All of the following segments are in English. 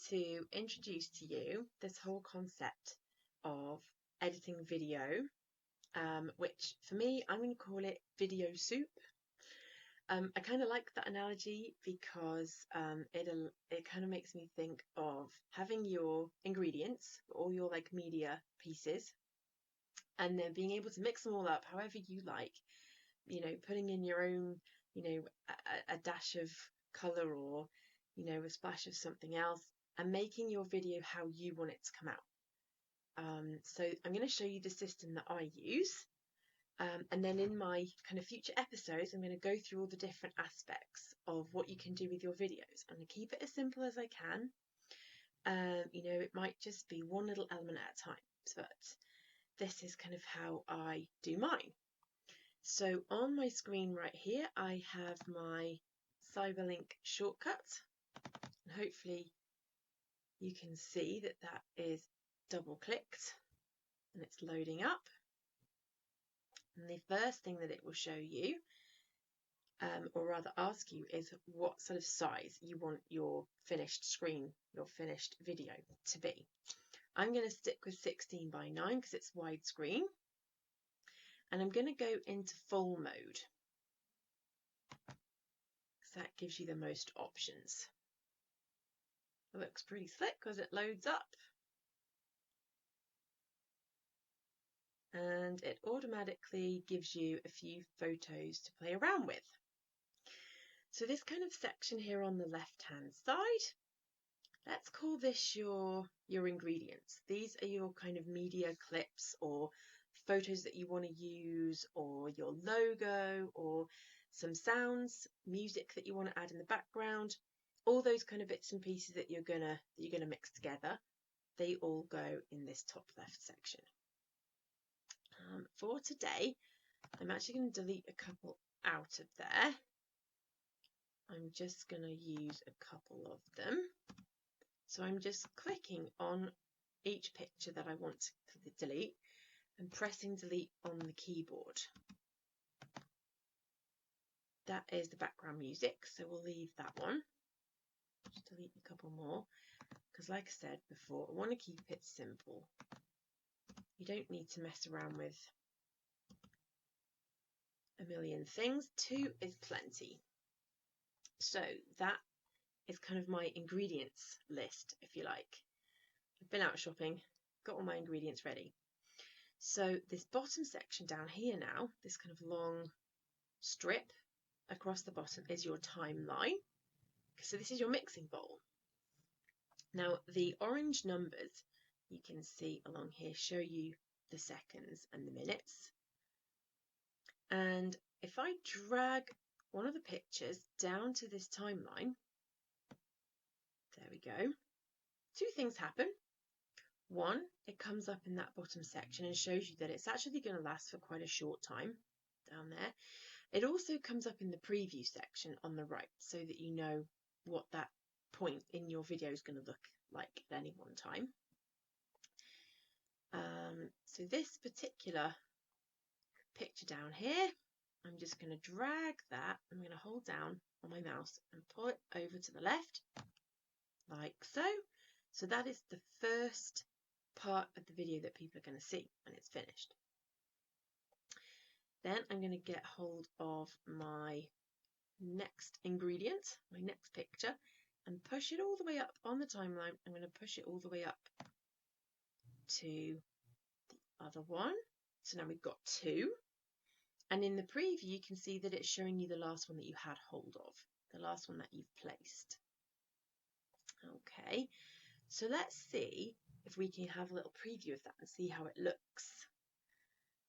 to introduce to you this whole concept of editing video, which for me, I'm going to call it video soup. I kind of like that analogy because it kind of makes me think of having your ingredients, all your like media pieces, and then being able to mix them all up however you like, putting in your own, a dash of color or, a splash of something else, and making your video how you want it to come out. So I'm going to show you the system that I use. And then in my kind of future episodes, I'm going to go through all the different aspects of what you can do with your videos. I'm going to keep it as simple as I can. It might just be one little element at a time, but this is kind of how I do mine. So on my screen right here, I have my Cyberlink shortcut. And hopefully you can see that that is double clicked and it's loading up. And the first thing that it will show you, or rather ask you, is what sort of size you want your finished screen, your finished video to be. I'm going to stick with 16 by 9 because it's widescreen. And I'm going to go into full mode because that gives you the most options. It looks pretty slick because it loads up. And it automatically gives you a few photos to play around with. So this kind of section here on the left hand side, let's call this your ingredients. These are your kind of media clips or photos that you want to use, or your logo, or some sounds, music that you want to add in the background. All those kind of bits and pieces that you're gonna mix together, they all go in this top left section. For today, I'm actually going to delete a couple out of there. I'm just going to use a couple of them. So I'm just clicking on each picture that I want to delete and pressing delete on the keyboard. That is the background music, so we'll leave that one. Just delete a couple more, because like I said before, I want to keep it simple. You don't need to mess around with a million things. 2 is plenty. So that is kind of my ingredients list, if you like. I've been out shopping, got all my ingredients ready. So this bottom section down here now, this kind of long strip across the bottom, is your timeline. So this is your mixing bowl. Now the orange numbers you can see along here show you the seconds and the minutes. And if I drag one of the pictures down to this timeline, there we go, 2 things happen. One, it comes up in that bottom section and shows you that it's actually going to last for quite a short time down there. It also comes up in the preview section on the right so that you know what that point in your video is going to look like at any one time. So this particular picture down here, I'm just going to drag that. I'm going to hold down on my mouse and pull it over to the left, like so. So that is the first part of the video that people are going to see when it's finished. Then I'm going to get hold of my next ingredient, my next picture, and push it all the way up on the timeline. I'm going to push it all the way up to the other one. So now we've got 2. And in the preview, you can see that it's showing you the last one that you had hold of, the last one that you've placed. Okay, so let's see if we can have a little preview of that and see how it looks.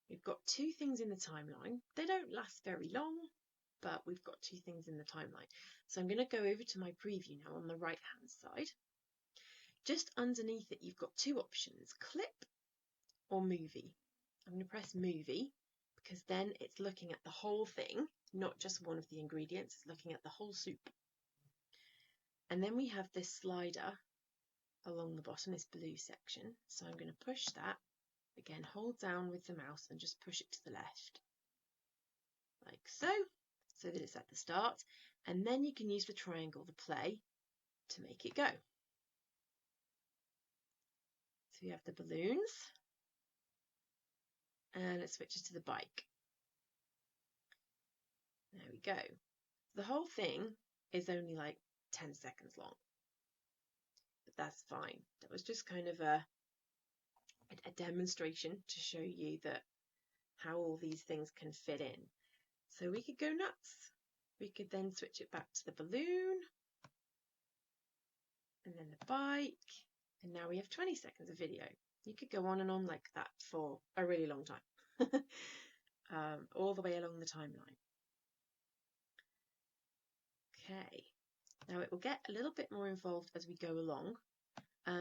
We've got 2 things in the timeline. They don't last very long, but we've got 2 things in the timeline. So I'm going to go over to my preview now on the right hand side. Just underneath it, you've got 2 options, clip or movie. I'm going to press movie because then it's looking at the whole thing, not just one of the ingredients, it's looking at the whole soup. And then we have this slider along the bottom, this blue section. So I'm going to push that, again, hold down with the mouse and just push it to the left, like so that it's at the start. And then you can use the triangle, the play, to make it go. So we have the balloons, and it switches to the bike. There we go. The whole thing is only like 10 seconds long, but that's fine. That was just kind of a demonstration to show you that how all these things can fit in. So we could go nuts. We could then switch it back to the balloon, and then the bike, and now we have 20 seconds of video. You could go on and on like that for a really long time, all the way along the timeline. Okay, now it will get a little bit more involved as we go along,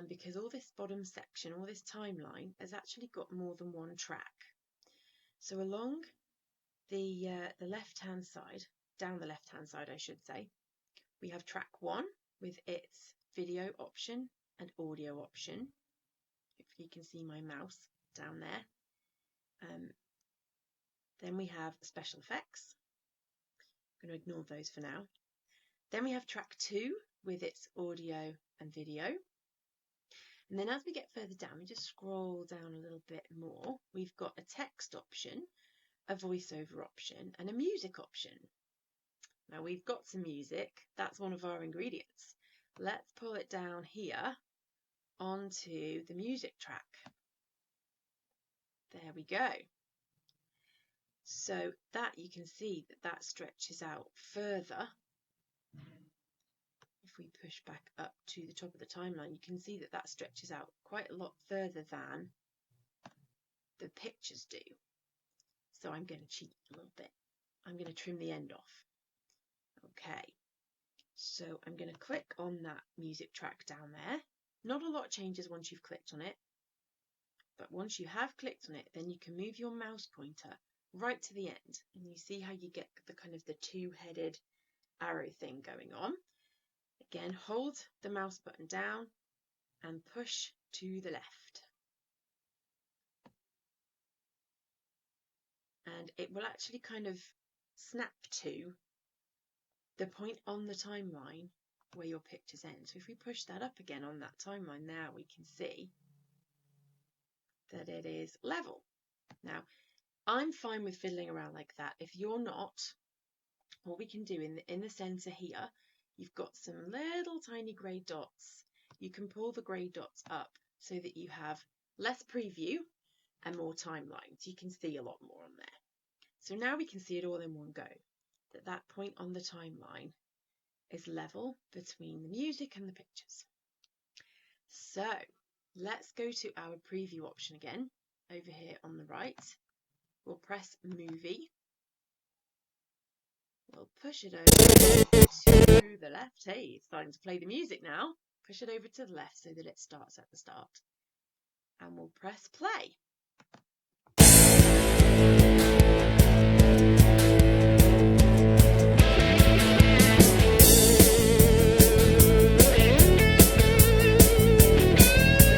because all this bottom section, all this timeline, has actually got more than one track. So along the left-hand side, down the left-hand side I should say, we have track 1 with its video option and audio option. Hopefully you can see my mouse down there. Then we have special effects. I'm going to ignore those for now. Then we have track 2 with its audio and video. And then as we get further down, we just scroll down a little bit more. We've got a text option, a voiceover option, and a music option. Now we've got some music. That's one of our ingredients. Let's pull it down here onto the music track. There we go. So that you can see that stretches out further. If we push back up to the top of the timeline, you can see that stretches out quite a lot further than the pictures do. So I'm going to cheat a little bit. I'm going to trim the end off. Okay, so I'm going to click on that music track down there. Not a lot changes once you've clicked on it, but once you have clicked on it, then you can move your mouse pointer right to the end, and you see how you get the kind of the two-headed arrow thing going on. Again, hold the mouse button down and push to the left. And it will actually kind of snap to the point on the timeline where your pictures end. So if we push that up again on that timeline, now we can see that it is level. Now, I'm fine with fiddling around like that. If you're not, what we can do in the center here, you've got some little tiny grey dots. You can pull the grey dots up so that you have less preview and more timeline. So you can see a lot more on there. So now we can see it all in one go. That point on the timeline is level between the music and the pictures. So let's go to our preview option again over here on the right. We'll press movie. We'll push it over to the left. Hey, it's starting to play the music now. Push it over to the left so that it starts at the start. And we'll press play.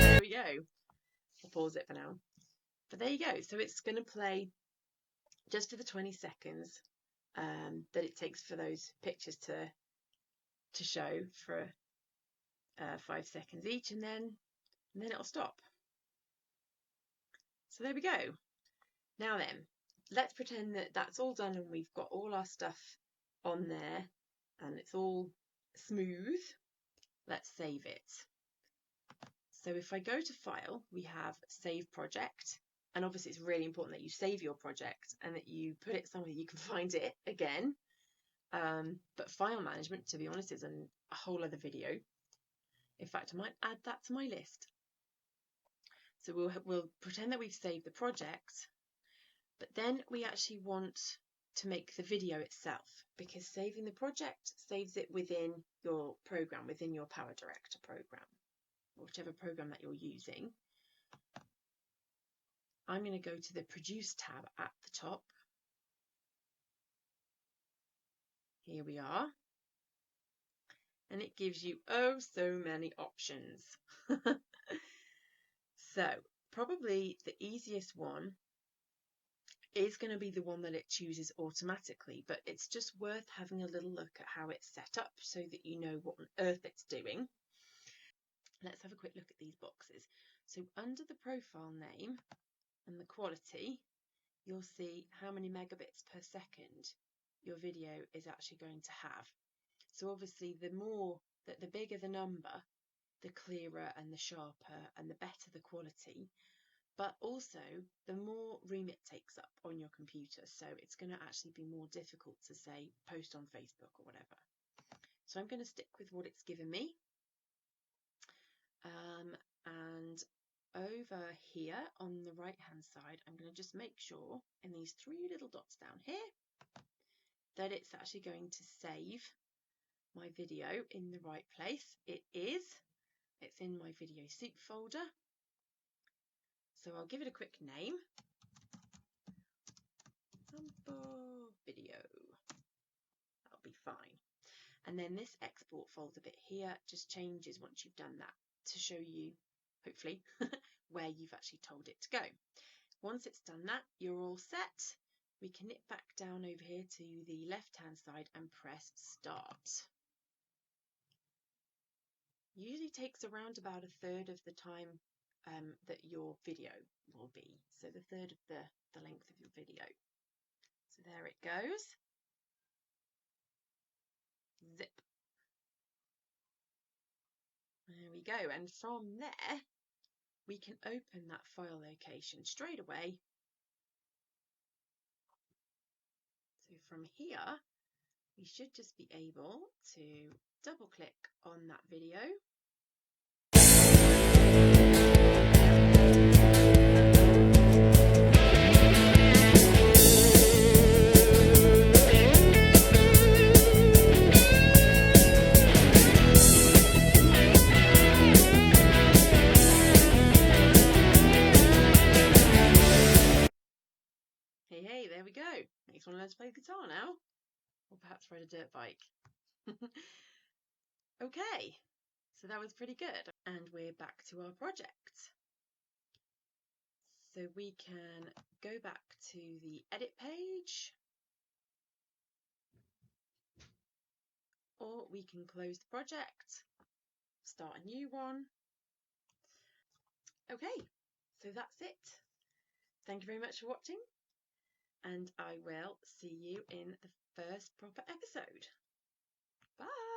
There we go. I'll pause it for now. But there you go. So it's going to play just for the 20 seconds that it takes for those pictures to show for 5 seconds each, and then it'll stop. So there we go. Now then, let's pretend that that's all done and we've got all our stuff on there and it's all smooth. Let's save it. So if I go to File, we have Save Project. And obviously it's really important that you save your project and that you put it somewhere you can find it again. But file management, to be honest, is a whole other video. In fact, I might add that to my list. So we'll pretend that we've saved the project, but then we actually want to make the video itself, because saving the project saves it within your program, within your Power Director program, whichever program that you're using. I'm going to go to the Produce tab at the top. Here we are. And it gives you oh so many options. So probably the easiest one is going to be the one that it chooses automatically, but it's just worth having a little look at how it's set up so that you know what on earth it's doing. let's have a quick look at these boxes. So under the profile name and the quality, you'll see how many megabits per second your video is actually going to have. So obviously the bigger the number, the clearer and the sharper and the better the quality, but also the more room it takes up on your computer. So it's going to actually be more difficult to, say, post on Facebook or whatever. So I'm going to stick with what it's given me. And over here on the right hand side, I'm going to just make sure in these 3 little dots down here that it's actually going to save my video in the right place. It is. It's in my video soup folder. So I'll give it a quick name. Sample video. That'll be fine. And then this export folder bit here just changes once you've done that to show you, hopefully, where you've actually told it to go. Once it's done that, you're all set. We can nip back down over here to the left-hand side and press start. Usually takes around about 1/3 of the time that your video will be. So the 1/3 of the length of your video. So there it goes. Zip. There we go. And from there, we can open that file location straight away. So from here, we should just be able to double click on that video. Hey, there we go. Makes one learn to play the guitar now. Or perhaps ride a dirt bike. Okay, so that was pretty good. And we're back to our project. So we can go back to the edit page. Or we can close the project, start a new one. Okay, so that's it. Thank you very much for watching. And I will see you in the first proper episode. Bye!